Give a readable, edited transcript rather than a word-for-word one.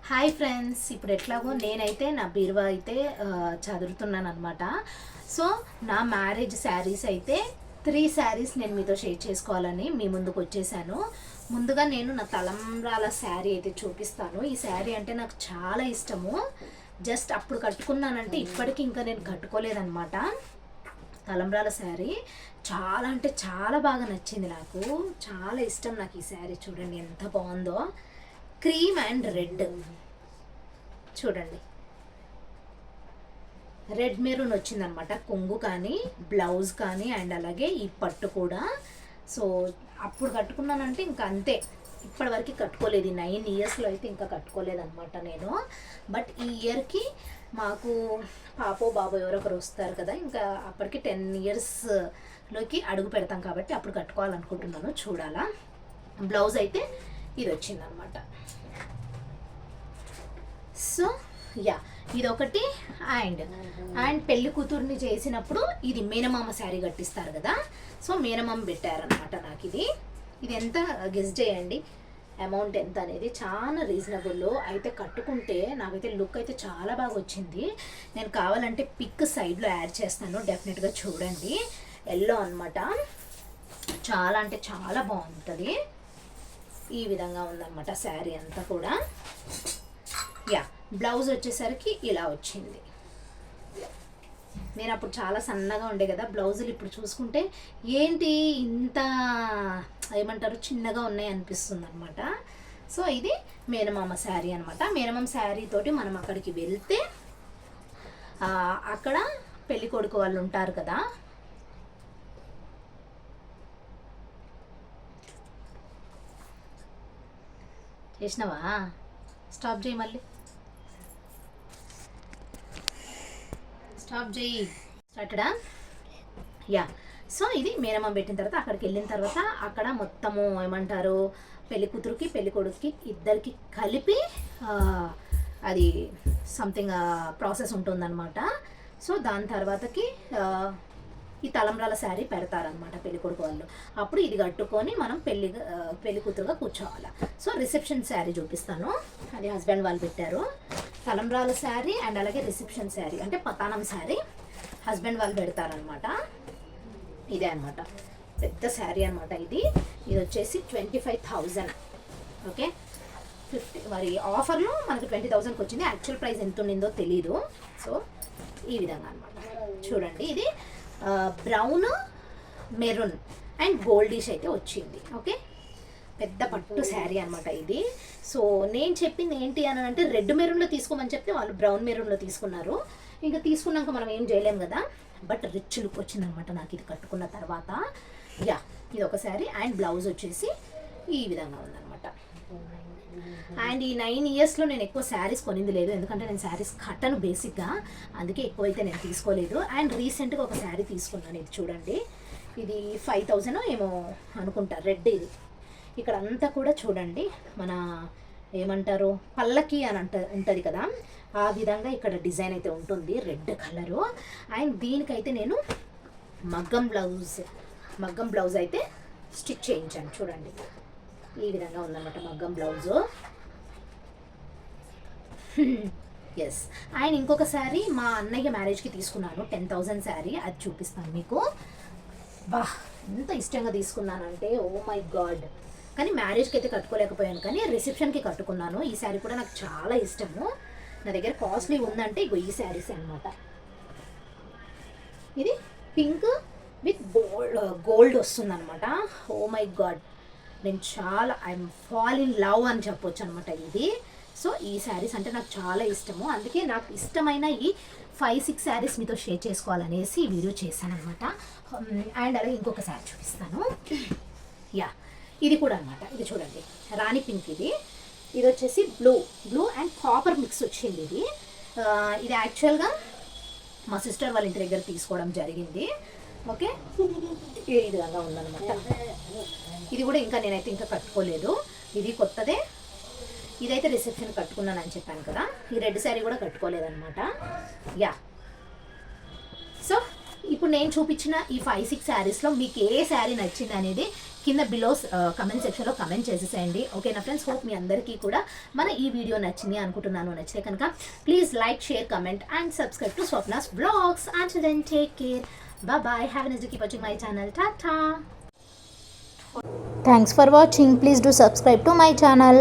Hi friends, ఇప్పుడు ఎట్లాగో నేనైతే నా బీరువా అయితే చదువుతున్నాను అనమాట. సో నా మ్యారేజ్ శారీస్ అయితే 3 శారీస్ నేను మీతో షేర్ చేసుకోవాలని మీ ముందుకు వచ్చేసాను. ముందుగా నేను నా తలంబ్రాల శారీ అయితే చూపిస్తాను. ఈ శారీ అంటే నాకు చాలా ఇష్టము. జస్ట్ అప్పుడు కట్టుకున్నానంటే ఇప్పటికీ ఇంకా నేను కట్టుకోలేదన్నమాట. తలంబ్రాల శారీ చాలా అంటే చాలా బాగా నచ్చింది నాకు. చాలా ఇష్టం నాకు ఈ శారీ. చూడండి ఎంత బాగుందో. క్రీమ్ అండ్ రెడ్ చూడండి, రెడ్ మెరూన్ వచ్చిందనమాట. కొంగు కానీ బ్లౌజ్ కానీ అండ్ అలాగే ఈ పట్టు కూడా. సో అప్పుడు కట్టుకున్నానంటే ఇంకా అంతే, ఇప్పటివరకు కట్టుకోలేదు. 9 ఇయర్స్లో అయితే ఇంకా కట్టుకోలేదన్నమాట నేను. బట్ ఈ ఇయర్కి మాకు పాపో బాబో ఎవరొకరు వస్తారు కదా, ఇంకా అప్పటికి 10 ఇయర్స్లోకి అడుగు పెడతాం కాబట్టి అప్పుడు కట్టుకోవాలనుకుంటున్నాను. చూడాలా. బ్లౌజ్ అయితే ఇది వచ్చిందనమాట. సో యా, ఇదొకటి. అండ్ పెళ్లి కూతుర్ని చేసినప్పుడు ఇది మేనమామ శారీ కట్టిస్తారు కదా, సో మేనమామ పెట్టారనమాట నాకు ఇది ఎంత గెస్ చేయండి అమౌంట్ ఎంత అనేది. చాలా రీజనబుల్ అయితే. కట్టుకుంటే నాకైతే లుక్ అయితే చాలా బాగా వచ్చింది. నేను కావాలంటే పిక్ సైడ్లో యాడ్ చేస్తాను, డెఫినెట్గా చూడండి. ఎల్లో అనమాట. చాలా అంటే చాలా బాగుంటుంది. ఈ విధంగా ఉందన్నమాట శారీ అంతా కూడా. యా, బ్లౌజ్ వచ్చేసరికి ఇలా వచ్చింది. నేను అప్పుడు చాలా సన్నగా ఉండే కదా బ్లౌజులు, ఇప్పుడు చూసుకుంటే ఏంటి ఇంత ఏమంటారు చిన్నగా ఉన్నాయి అనిపిస్తుంది అనమాట. సో ఇది మేనమామ శారీ అనమాట. మేనమామ శారీ తోటి మనం అక్కడికి వెళ్తే అక్కడ పెళ్లి కొడుకు వాళ్ళు ఉంటారు కదా, చేసినావా? స్టాప్ చేయి, మళ్ళీ స్టాప్ చేయి. స్టార్టడా? యా. సో ఇది మేనమామ పెట్టిన తర్వాత అక్కడికి వెళ్ళిన తర్వాత అక్కడ మొత్తము ఏమంటారు పెళ్లి కూతురుకి పెళ్లి కొడుకుకి ఇద్దరికి కలిపి అది సంథింగ్ ప్రాసెస్ ఉంటుందన్నమాట. సో దాని తర్వాతకి ఈ తలంబ్రాల శారీ పెడతారనమాట పెళ్లి కొడుకు వాళ్ళు. అప్పుడు ఇది కట్టుకొని మనం పెళ్లి కూతురుగా కూర్చోవాలి. సో రిసెప్షన్ శారీ చూపిస్తాను. అది హస్బెండ్ వాళ్ళు పెట్టారు. తలంబ్రాల శారీ అండ్ అలాగే రిసెప్షన్ శారీ అంటే పతానం శారీ హస్బెండ్ వాళ్ళు పెడతారనమాట. ఇదే అనమాట పెద్ద శారీ అనమాట. ఇది వచ్చేసి 25,000. ఓకే, 50 మరి ఆఫర్లో మనకు 20,000కి వచ్చింది. యాక్చువల్ ప్రైస్ ఎంత ఉండిందో తెలీదు. సో ఈ విధంగా అనమాట. చూడండి, ఇది బ్రౌన్ మెరూన్ అండ్ గోల్డిష్ అయితే వచ్చింది. ఓకే, పెద్ద పట్టు శారీ అనమాట ఇది. సో నేను చెప్పింది ఏంటి అని అంటే రెడ్ మెరూన్లో తీసుకోమని చెప్తే వాళ్ళు బ్రౌన్ మెరూన్లో తీసుకున్నారు. ఇంకా తీసుకున్నాక మనం ఏం చేయలేం కదా. బట్ రిచ్ లుక్ వచ్చిందనమాట నాకు ఇది కట్టుకున్న తర్వాత. యా, ఇది ఒక శారీ అండ్ బ్లౌజ్ వచ్చేసి ఈ విధంగా ఉందన్నమాట. అండ్ ఈ 9 ఇయర్స్లో నేను ఎక్కువ శారీస్ కొనింది లేదు, ఎందుకంటే నేను శారీస్ కట్టను బేసిక్గా, అందుకే ఎక్కువైతే నేను తీసుకోలేదు. అండ్ రీసెంట్గా ఒక శారీ తీసుకున్నాను. ఇది చూడండి, ఇది 5,000 ఏమో అనుకుంటా. రెడ్ ఇది. ఇక్కడ అంతా కూడా చూడండి మన ఏమంటారు పల్లకి అని ఉంటుంది కదా, ఆ విధంగా ఇక్కడ డిజైన్ అయితే ఉంటుంది, రెడ్ కలరు. అండ్ దీనికైతే నేను మగ్గం బ్లౌజ్ అయితే స్టిచ్ చేయించాను. చూడండి ఈ విధంగా ఉందన్నమాట మగ్గం బ్లౌజు. ఎస్. అండ్ ఇంకొక శారీ మా అన్నయ్య మ్యారేజ్కి తీసుకున్నాను, 10,000 శారీ. అది చూపిస్తాను మీకు. బా, ఎంత ఇష్టంగా తీసుకున్నానంటే ఓ మై గాడ్. కానీ మ్యారేజ్కి అయితే కట్టుకోలేకపోయాను, కానీ రిసెప్షన్కి కట్టుకున్నాను. ఈ శారీ కూడా నాకు చాలా ఇష్టము. నా దగ్గర కాస్ట్లీ ఉందంటే ఇగో ఈ శారీస్ అనమాట. ఇది పింక్ విత్ గోల్డ్ వస్తుందన్నమాట. ఓ మై గాడ్, నేను చాలా ఐఎమ్ ఫాల్ ఇన్ లవ్ అని చెప్పొచ్చు అనమాట ఇది. సో ఈ శారీస్ అంటే నాకు చాలా ఇష్టము. అందుకే నాకు ఇష్టమైన ఈ 5-6 శారీస్ మీతో షేర్ చేసుకోవాలనేసి ఈ వీడియో చేశాను అనమాట. అండ్ అలాగే ఇంకొక శారీ చూపిస్తాను. యా, ఇది కూడా అనమాట. ఇది చూడండి, రాణి పింక్. ఇది వచ్చేసి బ్లూ అండ్ కాపర్ మిక్స్ వచ్చింది. ఇది యాక్చువల్గా మా సిస్టర్ వాళ్ళ ఇంటి దగ్గర తీసుకోవడం జరిగింది. ఓకే, ఈ విధంగా ఉందన్నమాట. ఇది కూడా నేనైతే ఇంకా కట్టుకోలేదు. ఇది కొత్తదే. ఇదైతే రిసెప్షన్ కట్టుకున్నాను అని చెప్పాను కదా. ఈ రెడ్ శారీ కూడా కట్టుకోలేదన్నమాట. యా. సో ఇప్పుడు నేను చూపించిన ఈ 5-6 శారీస్లో మీకు ఏ శారీ నచ్చింది అనేది కింద బిలో కమెంట్ సెక్షన్లో కమెంట్ చేసేసేయండి. ఓకేనా ఫ్రెండ్స్? హోప్ మీ అందరికీ కూడా మన ఈ వీడియో నచ్చింది అనుకుంటున్నాను. నచ్చితే కనుక please like, share, comment and subscribe to Swapna's vlogs. Until then, take care. Bye-bye. Have a nice day. Keep watching my channel. Ta-ta. Thanks for watching. Please do subscribe to my channel.